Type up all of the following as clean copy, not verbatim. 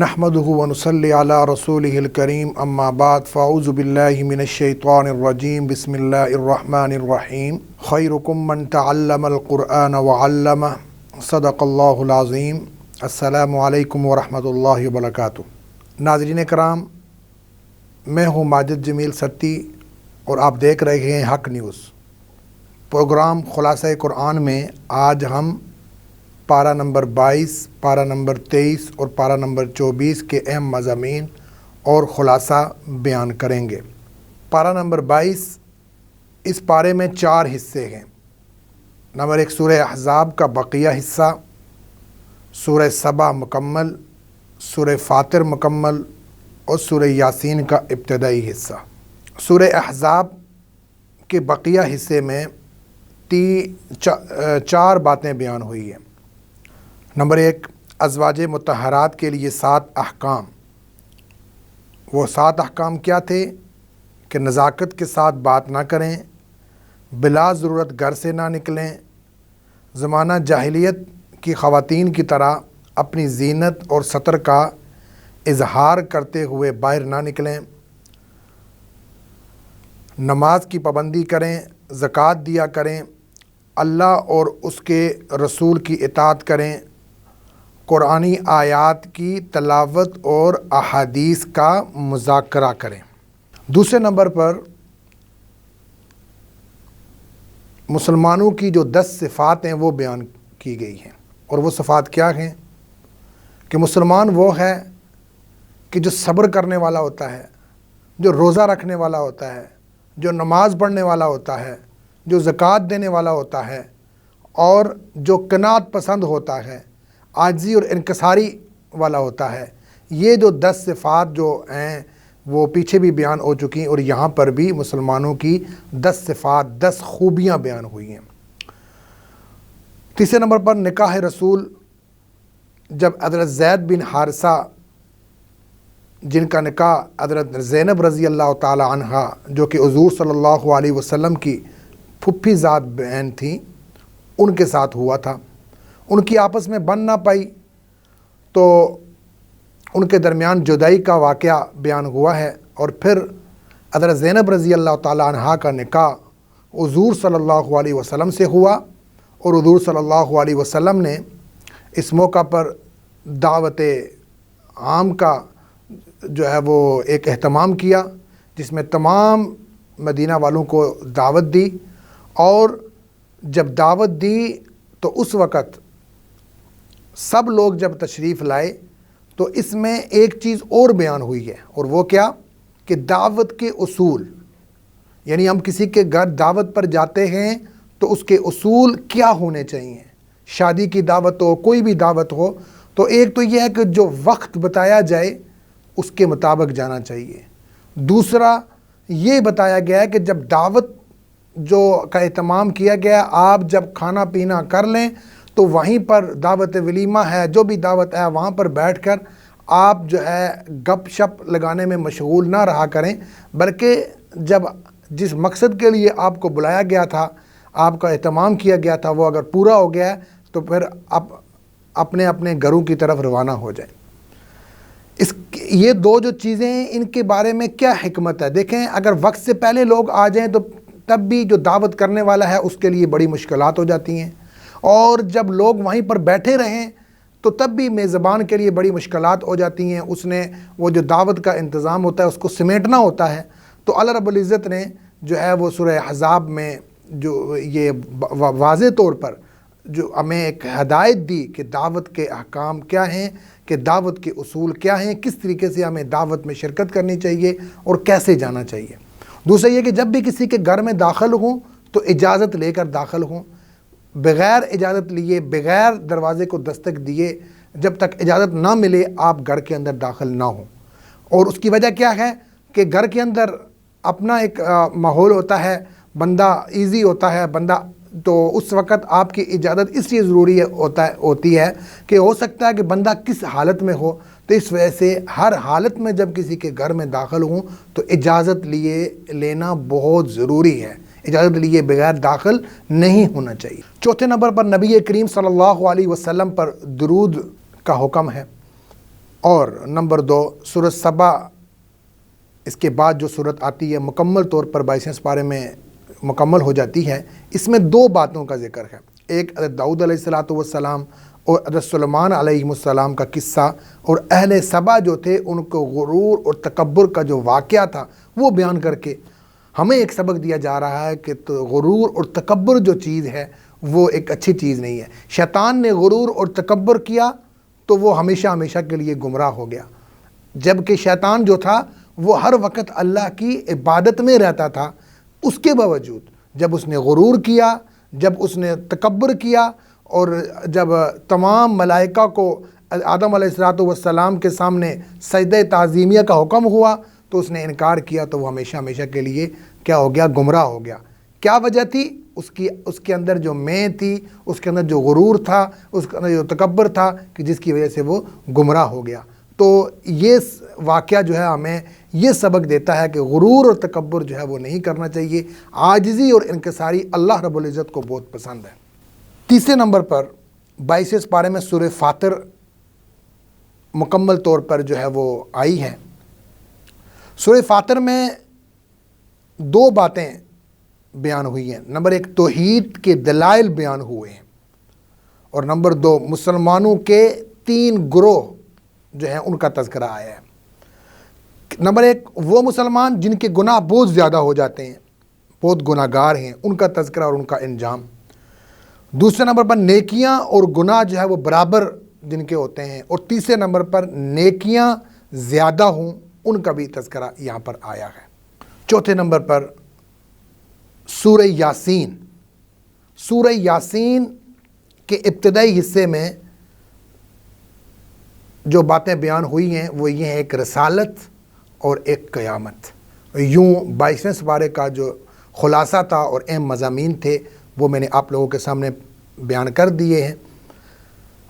نحمده ونصلي على رسوله الكريم اما بعد فاعوذ بالله من الشیطان الرجیم بسم اللہ الرحمن الرحیم خیرکم من تعلم القرآن وعلمہ صدق اللہ العظیم۔ السلام علیکم ورحمۃ اللہ وبرکاتہ۔ ناظرین کرام، میں ہوں ماجد جمیل ستی اور آپ دیکھ رہے ہیں حق نیوز۔ پروگرام خلاصہ قرآن میں آج ہم پارہ نمبر 22، پارہ نمبر 23 اور پارہ نمبر 24 کے اہم مضامین اور خلاصہ بیان کریں گے۔ پارہ نمبر 22، اس پارے میں 4 حصے ہیں۔ نمبر 1 سورہ احزاب کا بقیہ حصہ، سورہ سبا مکمل، سورہ فاطر مکمل اور سورہ یاسین کا ابتدائی حصہ۔ سورہ احزاب کے بقیہ حصے میں 4 باتیں بیان ہوئی ہیں۔ نمبر 1، ازواج مطہرات کے لیے 7 احکام۔ وہ 7 احکام کیا تھے؟ کہ نزاکت کے ساتھ بات نہ کریں، بلا ضرورت گھر سے نہ نکلیں، زمانہ جاہلیت کی خواتین کی طرح اپنی زینت اور ستر کا اظہار کرتے ہوئے باہر نہ نکلیں، نماز کی پابندی کریں، زکوٰۃ دیا کریں، اللہ اور اس کے رسول کی اطاعت کریں، قرآنی آیات کی تلاوت اور احادیث کا مذاکرہ کریں۔ دوسرے نمبر پر مسلمانوں کی جو 10 صفات ہیں وہ بیان کی گئی ہیں، اور وہ صفات کیا ہیں؟ کہ مسلمان وہ ہے کہ جو صبر کرنے والا ہوتا ہے، جو روزہ رکھنے والا ہوتا ہے، جو نماز پڑھنے والا ہوتا ہے، جو زکوٰۃ دینے والا ہوتا ہے، اور جو قناعت پسند ہوتا ہے، عاجزی اور انکساری والا ہوتا ہے۔ یہ جو 10 صفات جو ہیں وہ پیچھے بھی بیان ہو چکی ہیں، اور یہاں پر بھی مسلمانوں کی 10 صفات، 10 خوبیاں بیان ہوئی ہیں۔ تیسرے نمبر پر نکاح رسول، جب حضرت زید بن حارثہ جن کا نکاح حضرت زینب رضی اللہ تعالی عنہ جو کہ حضور صلی اللہ علیہ وسلم کی پھپھی ذات بہن تھیں، ان کے ساتھ ہوا تھا، ان کی آپس میں بن نہ پائی تو ان کے درمیان جدائی کا واقعہ بیان ہوا ہے، اور پھر حضرت زینب رضی اللہ تعالی عنہ کا نکاح حضور صلی اللہ علیہ وسلم سے ہوا، اور حضور صلی اللہ علیہ وسلم نے اس موقع پر دعوت عام کا جو ہے وہ ایک اہتمام کیا، جس میں تمام مدینہ والوں کو دعوت دی، اور جب دعوت دی تو اس وقت سب لوگ جب تشریف لائے تو اس میں ایک چیز اور بیان ہوئی ہے، اور وہ کیا؟ کہ دعوت کے اصول، یعنی ہم کسی کے گھر دعوت پر جاتے ہیں تو اس کے اصول کیا ہونے چاہیے۔ شادی کی دعوت ہو، کوئی بھی دعوت ہو، تو ایک تو یہ ہے کہ جو وقت بتایا جائے اس کے مطابق جانا چاہیے۔ دوسرا یہ بتایا گیا ہے کہ جب دعوت جو کا اہتمام کیا گیا، آپ جب کھانا پینا کر لیں تو وہیں پر دعوت ولیمہ ہے، جو بھی دعوت ہے وہاں پر بیٹھ کر آپ جو ہے گپ شپ لگانے میں مشغول نہ رہا کریں، بلکہ جب جس مقصد کے لیے آپ کو بلایا گیا تھا، آپ کا اہتمام کیا گیا تھا، وہ اگر پورا ہو گیا ہے تو پھر آپ اپنے اپنے گھروں کی طرف روانہ ہو جائیں۔ یہ 2 جو چیزیں ہیں، ان کے بارے میں کیا حکمت ہے؟ دیکھیں، اگر وقت سے پہلے لوگ آ جائیں تو تب بھی جو دعوت کرنے والا ہے اس کے لیے بڑی مشکلات ہو جاتی ہیں، اور جب لوگ وہیں پر بیٹھے رہیں تو تب بھی میزبان کے لیے بڑی مشکلات ہو جاتی ہیں۔ اس نے وہ جو دعوت کا انتظام ہوتا ہے اس کو سمیٹنا ہوتا ہے۔ تو اللہ رب العزت نے جو ہے وہ سورہ احزاب میں جو یہ واضح طور پر جو ہمیں ایک ہدایت دی کہ دعوت کے احکام کیا ہیں، کہ دعوت کے اصول کیا ہیں، کس طریقے سے ہمیں دعوت میں شرکت کرنی چاہیے اور کیسے جانا چاہیے۔ دوسرا یہ کہ جب بھی کسی کے گھر میں داخل ہوں تو اجازت لے کر داخل ہوں، بغیر اجازت لیے، بغیر دروازے کو دستک دیے جب تک اجازت نہ ملے آپ گھر کے اندر داخل نہ ہوں۔ اور اس کی وجہ کیا ہے کہ گھر کے اندر اپنا ایک ماحول ہوتا ہے، بندہ ایزی ہوتا ہے بندہ، تو اس وقت آپ کی اجازت اس لیے ضروری ہوتی ہے کہ ہو سکتا ہے کہ بندہ کس حالت میں ہو، تو اس وجہ سے ہر حالت میں جب کسی کے گھر میں داخل ہوں تو اجازت لینا بہت ضروری ہے، اجازت لیے بغیر داخل نہیں ہونا چاہیے۔ چوتھے نمبر پر نبی کریم صلی اللہ علیہ وسلم پر درود کا حکم ہے۔ اور نمبر 2 سورۃ سبا، اس کے بعد جو صورت آتی ہے مکمل طور پر 22 پارے میں مکمل ہو جاتی ہے، اس میں 2 باتوں کا ذکر ہے، ایک حضرت داؤد علیہ السلام اور حضرت سلیمان علیہ السلام کا قصہ، اور اہل سبا جو تھے ان کو غرور اور تکبر کا جو واقعہ تھا وہ بیان کر کے ہمیں ایک سبق دیا جا رہا ہے کہ غرور اور تکبر جو چیز ہے وہ ایک اچھی چیز نہیں ہے۔ شیطان نے غرور اور تکبر کیا تو وہ ہمیشہ ہمیشہ کے لیے گمراہ ہو گیا، جبکہ شیطان جو تھا وہ ہر وقت اللہ کی عبادت میں رہتا تھا، اس کے باوجود جب اس نے غرور کیا، جب اس نے تکبر کیا، اور جب تمام ملائکہ کو آدم علیہ السلام کے سامنے سجدہ تعظیمیہ کا حکم ہوا تو اس نے انکار کیا، تو وہ ہمیشہ ہمیشہ کے لیے کیا ہو گیا؟ گمراہ ہو گیا۔ کیا وجہ تھی؟ اس کے اندر جو میں تھی، اس کے اندر جو غرور تھا، اس کے اندر جو تکبر تھا، کہ جس کی وجہ سے وہ گمراہ ہو گیا۔ تو یہ واقعہ جو ہے ہمیں یہ سبق دیتا ہے کہ غرور اور تکبر جو ہے وہ نہیں کرنا چاہیے۔ عاجزی اور انکساری اللہ رب العزت کو بہت پسند ہے۔ تیسرے نمبر پر 22 پارے میں سورہ فاطر مکمل طور پر جو ہے وہ آئی ہے۔ سورہ فاطر میں 2 باتیں بیان ہوئی ہیں۔ نمبر 1 توحید کے دلائل بیان ہوئے ہیں، اور نمبر 2 مسلمانوں کے 3 گروہ جو ہیں ان کا تذکرہ آیا ہے۔ نمبر 1 وہ مسلمان جن کے گناہ بہت زیادہ ہو جاتے ہیں، بہت گناہ گار ہیں، ان کا تذکرہ اور ان کا انجام۔ دوسرے نمبر پر نیکیاں اور گناہ جو ہے وہ برابر جن کے ہوتے ہیں، اور تیسرے نمبر پر نیکیاں زیادہ ہوں ان کا بھی تذکرہ یہاں پر آیا ہے۔ چوتھے نمبر پر سورہ یاسین۔ سورہ یاسین کے ابتدائی حصے میں جو باتیں بیان ہوئی ہیں وہ یہ ہیں، ایک رسالت اور ایک قیامت۔ یوں 22 پارے کا جو خلاصہ تھا اور اہم مضامین تھے وہ میں نے آپ لوگوں کے سامنے بیان کر دیے ہیں۔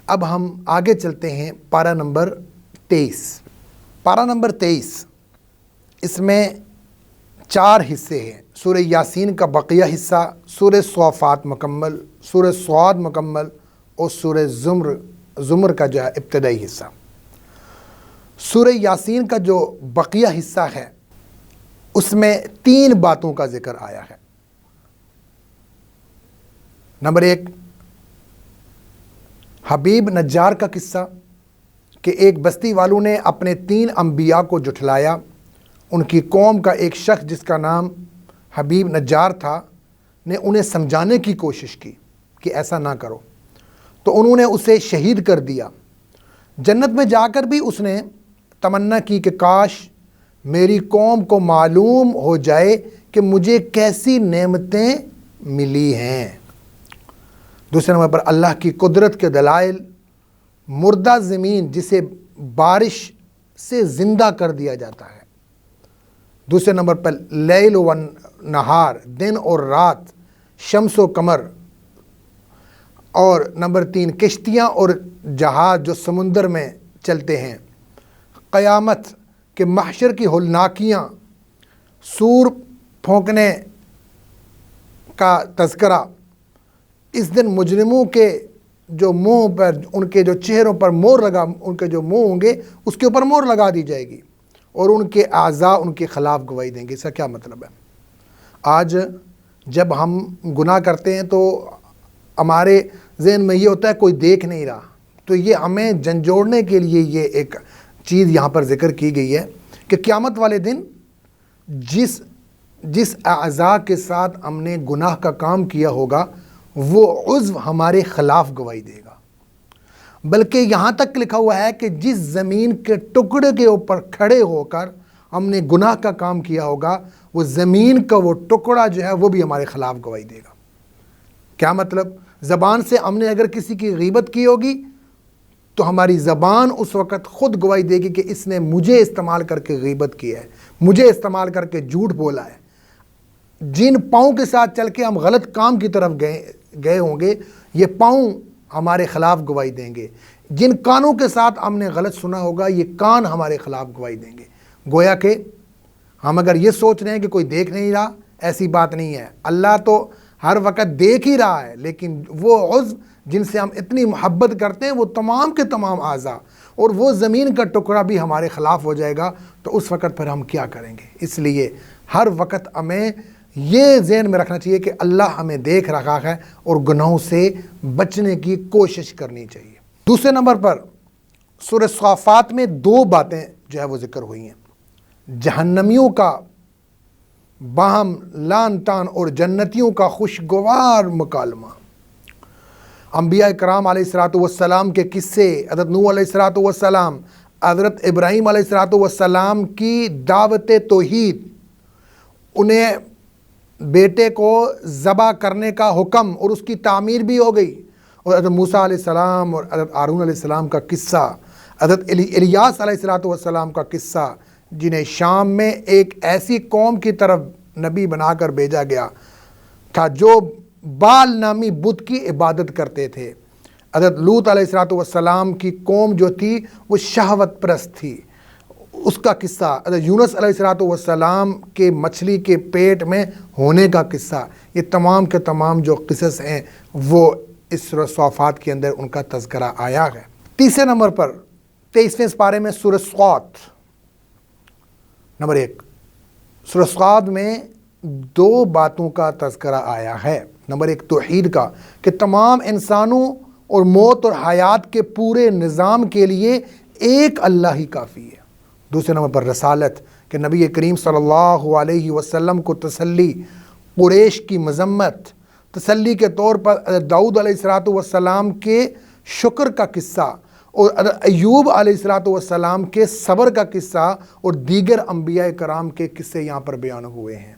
اب ہم آگے چلتے ہیں پارہ نمبر 23۔ پارہ نمبر 23 اس میں 4 حصے ہیں۔ سورہ یاسین کا بقیہ حصہ، سورہ صافات مکمل، سورہ صاد مکمل، اور سورہ زمر کا جو ہے ابتدائی حصہ۔ سورہ یاسین کا جو بقیہ حصہ ہے اس میں 3 باتوں کا ذکر آیا ہے۔ نمبر 1 حبیب نجار کا قصہ، کہ ایک بستی والوں نے اپنے 3 انبیاء کو جھٹلایا۔ ان کی قوم کا ایک شخص جس کا نام حبیب نجار تھا نے انہیں سمجھانے کی کوشش کی کہ ایسا نہ کرو، تو انہوں نے اسے شہید کر دیا۔ جنت میں جا کر بھی اس نے تمنا کی کہ کاش میری قوم کو معلوم ہو جائے کہ مجھے کیسی نعمتیں ملی ہیں۔ دوسرے نمبر پر اللہ کی قدرت کے دلائل، مردہ زمین جسے بارش سے زندہ کر دیا جاتا ہے۔ دوسرے نمبر پر لیل و نہار، دن اور رات، شمس و قمر۔ اور نمبر 3 کشتیاں اور جہاز جو سمندر میں چلتے ہیں۔ قیامت کے محشر کی ہولناکیاں، سور پھونکنے کا تذکرہ۔ اس دن مجرموں کے جو منہ پر، ان کے جو چہروں پر ان کے جو منہ ہوں گے اس کے اوپر مہر لگا دی جائے گی، اور ان کے اعضاء ان کے خلاف گواہی دیں گے۔ اس کا کیا مطلب ہے؟ آج جب ہم گناہ کرتے ہیں تو ہمارے ذہن میں یہ ہوتا ہے کوئی دیکھ نہیں رہا، تو یہ ہمیں جھنجھوڑنے کے لیے یہ ایک چیز یہاں پر ذکر کی گئی ہے کہ قیامت والے دن جس اعضاء کے ساتھ ہم نے گناہ کا کام کیا ہوگا وہ عضو ہمارے خلاف گواہی دے گا۔ بلکہ یہاں تک لکھا ہوا ہے کہ جس زمین کے ٹکڑے کے اوپر کھڑے ہو کر ہم نے گناہ کا کام کیا ہوگا وہ زمین کا وہ ٹکڑا جو ہے وہ بھی ہمارے خلاف گواہی دے گا۔ کیا مطلب؟ زبان سے ہم نے اگر کسی کی غیبت کی ہوگی تو ہماری زبان اس وقت خود گواہی دے گی کہ اس نے مجھے استعمال کر کے غیبت کیا ہے، مجھے استعمال کر کے جھوٹ بولا ہے۔ جن پاؤں کے ساتھ چل کے ہم غلط کام کی طرف گئے ہوں گے، یہ پاؤں ہمارے خلاف گواہی دیں گے۔ جن کانوں کے ساتھ ہم نے غلط سنا ہوگا، یہ کان ہمارے خلاف گواہی دیں گے۔ گویا کہ ہم اگر یہ سوچ رہے ہیں کہ کوئی دیکھ نہیں رہا، ایسی بات نہیں ہے۔ اللہ تو ہر وقت دیکھ ہی رہا ہے، لیکن وہ عضو جن سے ہم اتنی محبت کرتے ہیں، وہ تمام کے تمام اعضاء اور وہ زمین کا ٹکڑا بھی ہمارے خلاف ہو جائے گا، تو اس وقت پھر ہم کیا کریں گے؟ اس لیے ہر وقت ہمیں یہ ذہن میں رکھنا چاہیے کہ اللہ ہمیں دیکھ رہا ہے اور گناہوں سے بچنے کی کوشش کرنی چاہیے۔ دوسرے نمبر پر سورہ صافات میں دو باتیں جو ہے وہ ذکر ہوئی ہیں، جہنمیوں کا باہم لان تان اور جنتیوں کا خوشگوار مکالمہ۔ انبیاء کرام علیہ السلام کے قصے، حضرت نوح علیہ السلام، حضرت ابراہیم علیہ السلام کی دعوت توحید، انہیں بیٹے کو ذبح کرنے کا حکم اور اس کی تعمیر بھی ہو گئی، اور حضرت موسیٰ علیہ السلام اور حضرت ہارون علیہ السلام کا قصہ، حضرت الیاس علیہ السلام کا قصہ، جنہیں شام میں ایک ایسی قوم کی طرف نبی بنا کر بھیجا گیا تھا جو بال نامی بت کی عبادت کرتے تھے۔ حضرت لوط علیہ السلام کی قوم جو تھی وہ شہوت پرست تھی، اس کا قصہ، حضرت یونس علیہ السلام کے مچھلی کے پیٹ میں ہونے کا قصہ، یہ تمام کے تمام جو قصص ہیں وہ اس سورہ صافات کے اندر ان کا تذکرہ آیا ہے۔ تیسرے نمبر پر 23ویں پارے میں سورہ صاد نمبر 1، سورہ صاد میں دو باتوں کا تذکرہ آیا ہے۔ نمبر 1 توحید کا، کہ تمام انسانوں اور موت اور حیات کے پورے نظام کے لیے ایک اللہ ہی کافی ہے۔ دوسرے نمبر پر رسالت، کہ نبی کریم صلی اللہ علیہ وسلم کو تسلی، قریش کی مذمت، تسلی کے طور پر حضرت داؤد علیہ السلام کے شکر کا قصہ اور حضرت ایوب علیہ السلام کے صبر کا قصہ اور دیگر انبیاء کرام کے قصے یہاں پر بیان ہوئے ہیں۔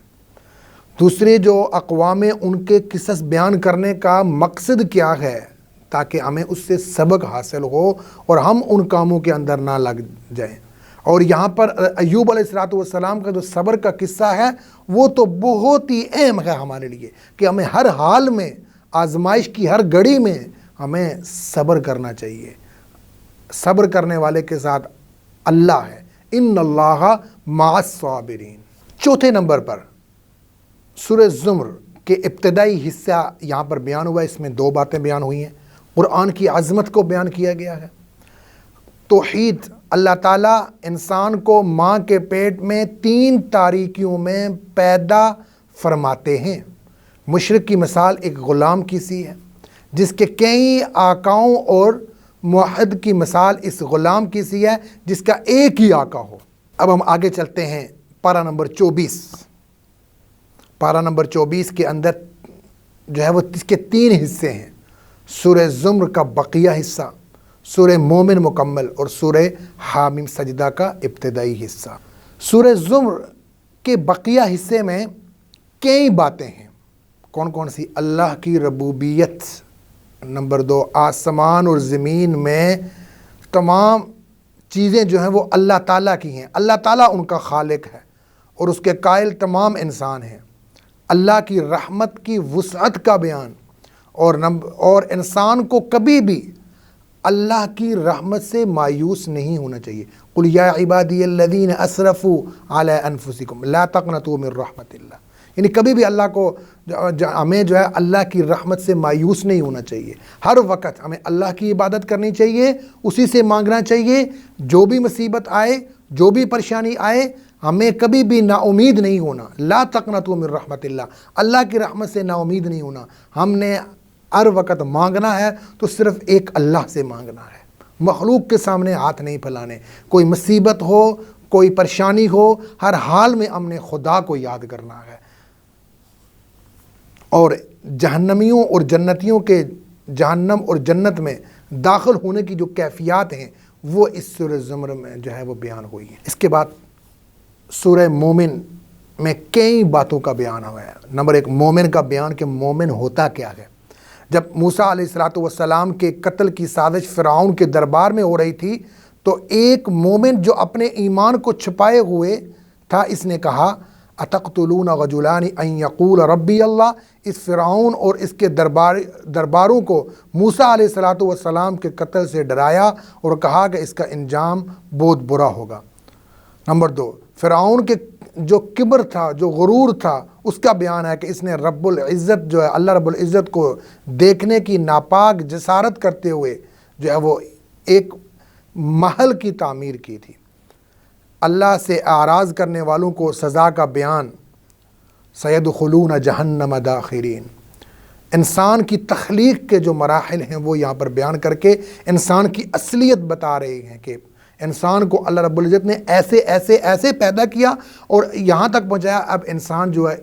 دوسرے جو اقوام ہیں ان کے قصص بیان کرنے کا مقصد کیا ہے؟ تاکہ ہمیں اس سے سبق حاصل ہو اور ہم ان کاموں کے اندر نہ لگ جائیں۔ اور یہاں پر ایوب علیہ السلام کا جو صبر کا قصہ ہے وہ تو بہت ہی اہم ہے ہمارے لیے، کہ ہمیں ہر حال میں، آزمائش کی ہر گھڑی میں ہمیں صبر کرنا چاہیے۔ صبر کرنے والے کے ساتھ اللہ ہے، ان اللہ مع الصابرین۔ چوتھے نمبر پر سورہ زمر کے ابتدائی حصہ یہاں پر بیان ہوا ہے، اس میں دو باتیں بیان ہوئی ہیں۔ قرآن کی عظمت کو بیان کیا گیا ہے، توحید، اللہ تعالیٰ انسان کو ماں کے پیٹ میں 3 تاریکیوں میں پیدا فرماتے ہیں۔ مشرک کی مثال ایک غلام کی سی ہے جس کے کئی آقاؤں، اور موحد کی مثال اس غلام کی سی ہے جس کا ایک ہی آقا ہو۔ اب ہم آگے چلتے ہیں، پارہ نمبر 24۔ پارہ نمبر 24 کے اندر جو ہے وہ اس کے 3 حصے ہیں، سورہ زمر کا بقیہ حصہ، سورہ مومن مکمل اور سورہ حامیم سجدہ کا ابتدائی حصہ۔ سورہ زمر کے بقیہ حصے میں کئی باتیں ہیں۔ کون کون سی؟ اللہ کی ربوبیت، نمبر 2 آسمان اور زمین میں تمام چیزیں جو ہیں وہ اللہ تعالیٰ کی ہیں، اللہ تعالیٰ ان کا خالق ہے اور اس کے قائل تمام انسان ہیں۔ اللہ کی رحمت کی وسعت کا بیان، اور انسان کو کبھی بھی اللہ کی رحمت سے مایوس نہیں ہونا چاہیے۔ قل یا عبادی الذین اسرفوا علی انفسکم لا تقنطوا من رحمت اللہ، یعنی کبھی بھی اللہ کو ہمیں جو ہے اللہ کی رحمت سے مایوس نہیں ہونا چاہیے۔ ہر وقت ہمیں اللہ کی عبادت کرنی چاہیے، اسی سے مانگنا چاہیے۔ جو بھی مصیبت آئے، جو بھی پریشانی آئے، ہمیں کبھی بھی نا امید نہیں ہونا۔ لا تقنطوا من رحمت اللہ، اللہ کی رحمت سے نا امید نہیں ہونا۔ ہم نے ہر وقت مانگنا ہے تو صرف ایک اللہ سے مانگنا ہے، مخلوق کے سامنے ہاتھ نہیں پھیلانے۔ کوئی مصیبت ہو، کوئی پریشانی ہو، ہر حال میں ہم نے خدا کو یاد کرنا ہے۔ اور جہنمیوں اور جنتیوں کے جہنم اور جنت میں داخل ہونے کی جو کیفیات ہیں وہ اس سورہ زمر میں جو ہے وہ بیان ہوئی ہیں۔ اس کے بعد سورہ مومن میں کئی باتوں کا بیان ہوا ہے۔ نمبر 1 مومن کا بیان، کہ مومن ہوتا کیا ہے۔ جب موسیٰ علیہ الصلوۃ والسلام کے قتل کی سازش فرعون کے دربار میں ہو رہی تھی تو ایک مومن جو اپنے ایمان کو چھپائے ہوئے تھا، اس نے کہا اتقتلون رجلان ان یقول ربی اللہ۔ اس فرعون اور اس کے درباروں کو موسیٰ علیہ الصلوۃ والسلام کے قتل سے ڈرایا اور کہا کہ اس کا انجام بہت برا ہوگا۔ نمبر 2، فرعون کے جو کبر تھا، جو غرور تھا، اس کا بیان ہے کہ اس نے رب العزت جو ہے اللہ رب العزت کو دیکھنے کی ناپاک جسارت کرتے ہوئے جو ہے وہ ایک محل کی تعمیر کی تھی۔ اللہ سے اعراض کرنے والوں کو سزا کا بیان، سیدخلون جہنم داخرین۔ انسان کی تخلیق کے جو مراحل ہیں وہ یہاں پر بیان کر کے انسان کی اصلیت بتا رہے ہیں کہ انسان کو اللہ رب العزت نے ایسے پیدا کیا اور یہاں تک پہنچایا۔ اب انسان جو ہے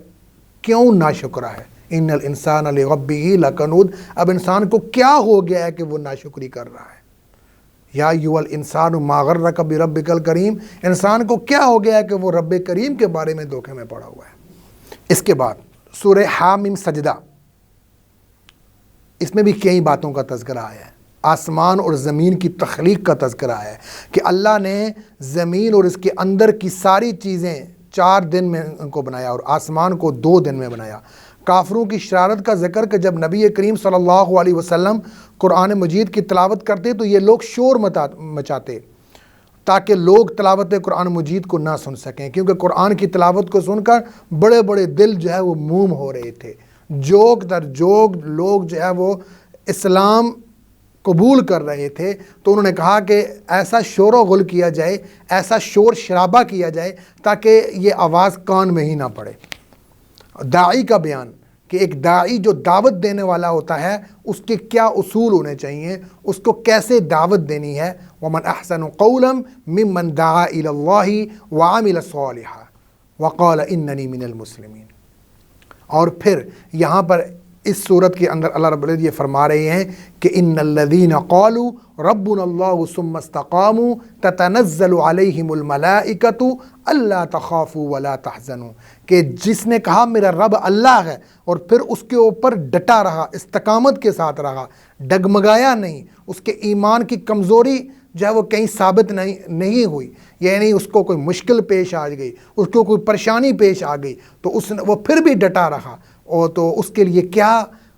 کیوں ناشکرا ہے، ان الانسان لربہ لکنود۔ اب انسان کو کیا ہو گیا ہے کہ وہ ناشکری کر رہا ہے؟ یا ایھا الانسان ما غرک بربک الکریم۔ انسان کو کیا ہو گیا ہے کہ وہ رب کریم کے بارے میں دھوکے میں پڑا ہوا ہے۔ اس کے بعد سورہ حامیم سجدہ، اس میں بھی کئی باتوں کا تذکرہ آیا ہے۔ آسمان اور زمین کی تخلیق کا تذکرہ ہے کہ اللہ نے زمین اور اس کے اندر کی ساری چیزیں 4 دن میں ان کو بنایا اور آسمان کو 2 دن میں بنایا۔ کافروں کی شرارت کا ذکر کہ جب نبی کریم صلی اللہ علیہ وسلم قرآن مجید کی تلاوت کرتے تو یہ لوگ شور مچاتے تاکہ لوگ تلاوت قرآن مجید کو نہ سن سکیں، کیونکہ قرآن کی تلاوت کو سن کر بڑے بڑے دل جو ہے وہ موم ہو رہے تھے۔ جوگ در جوگ لوگ جو ہے وہ اسلام قبول کر رہے تھے، تو انہوں نے کہا کہ ایسا شور و غل کیا جائے، ایسا شور شرابہ کیا جائے تاکہ یہ آواز کان میں ہی نہ پڑے۔ داعی کا بیان کہ ایک داعی جو دعوت دینے والا ہوتا ہے اس کے کیا اصول ہونے چاہیے، اس کو کیسے دعوت دینی ہے۔ وَمَنْ أَحْسَنُ قَوْلًا مِّمَّنْ دَعَا إِلَى اللَّهِ وَعَمِلَ صَالِحًا وَقَالَ إِنَّنِي مِنَ الْمُسْلِمِينَ۔ اور پھر یہاں پر اس صورت کے اندر اللہ رب العزت یہ فرما رہے ہیں کہ ان الذین قالوا ربنا اللہ ثم استقاموا تتنزل علیہم الملائکۃ الا تخافوا ولا تحزنوا، کہ جس نے کہا میرا رب اللہ ہے اور پھر اس کے اوپر ڈٹا رہا، استقامت کے ساتھ رہا، ڈگمگایا نہیں، اس کے ایمان کی کمزوری جو ہے وہ کہیں ثابت نہیں ہوئی، یعنی اس کو کوئی مشکل پیش آ گئی، اس کو کوئی پریشانی پیش آ گئی تو وہ پھر بھی ڈٹا رہا، اور تو اس کے لیے کیا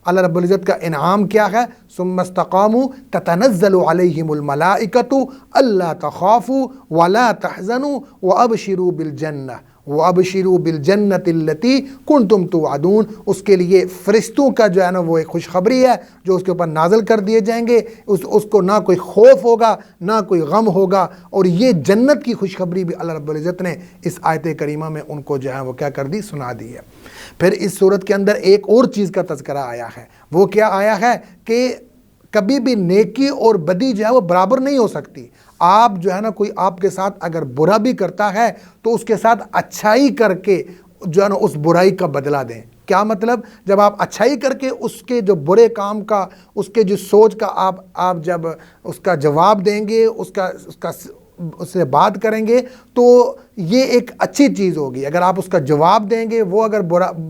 اللہ رب العزت کا انعام کیا ہے؟ ثم استقاموا تتنزل علیہم الملائکۃ الا تخافوا ولا تحزنوا وابشروا بالجنہ وَأَبْشِرُوا بِالْجَنَّةِ الَّتِي كُنْتُمْ تُوعَدُونَ۔ اس کے لیے فرشتوں کا جو ہے نا وہ ایک خوشخبری ہے جو اس کے اوپر نازل کر دیے جائیں گے، اس کو نہ کوئی خوف ہوگا نہ کوئی غم ہوگا، اور یہ جنت کی خوشخبری بھی اللہ رب العزت نے اس آیت کریمہ میں ان کو جو ہے وہ کیا کر دی، سنا دی ہے۔ پھر اس صورت کے اندر ایک اور چیز کا تذکرہ آیا ہے، وہ کیا آیا ہے کہ کبھی بھی نیکی اور بدی جو ہے وہ برابر نہیں ہو سکتی۔ آپ جو ہے نا کوئی آپ کے ساتھ اگر برا بھی کرتا ہے تو اس کے ساتھ اچھائی کر کے جو ہے نا اس برائی کا بدلہ دیں۔ کیا مطلب؟ جب آپ اچھائی کر کے اس کے جو برے کام کا، اس کے جو سوچ کا آپ جب اس کا جواب دیں گے، اس سے بات کریں گے تو یہ ایک اچھی چیز ہوگی۔ اگر آپ اس کا جواب دیں گے، وہ اگر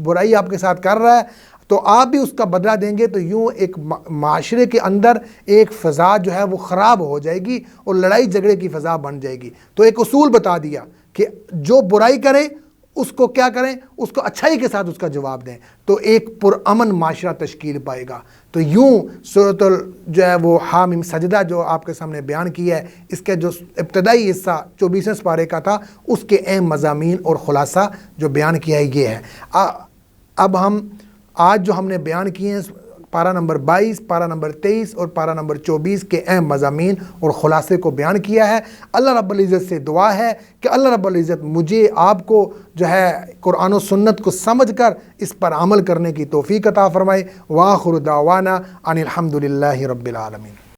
برائی آپ کے ساتھ کر رہا ہے تو آپ بھی اس کا بدلہ دیں گے، تو یوں ایک معاشرے کے اندر ایک فضا جو ہے وہ خراب ہو جائے گی اور لڑائی جھگڑے کی فضا بن جائے گی۔ تو ایک اصول بتا دیا کہ جو برائی کرے اس کو کیا کریں، اس کو اچھائی کے ساتھ اس کا جواب دیں، تو ایک پرامن معاشرہ تشکیل پائے گا۔ تو یوں سورۃ جو ہے وہ حامیم سجدہ جو آپ کے سامنے بیان کی ہے، اس کا جو ابتدائی حصہ 24 پارے کا تھا، اس کے اہم مضامین اور خلاصہ جو بیان کیا ہے یہ ہے۔ اب آج جو ہم نے بیان کیے ہیں پارہ نمبر 22، پارہ نمبر 23 اور پارہ نمبر 24 کے اہم مضامین اور خلاصے کو بیان کیا ہے۔ اللہ رب العزت سے دعا ہے کہ اللہ رب العزت مجھے آپ کو جو ہے قرآن و سنت کو سمجھ کر اس پر عمل کرنے کی توفیق عطا فرمائے۔ وآخر دعوانا ان الحمد للہ رب العالمین۔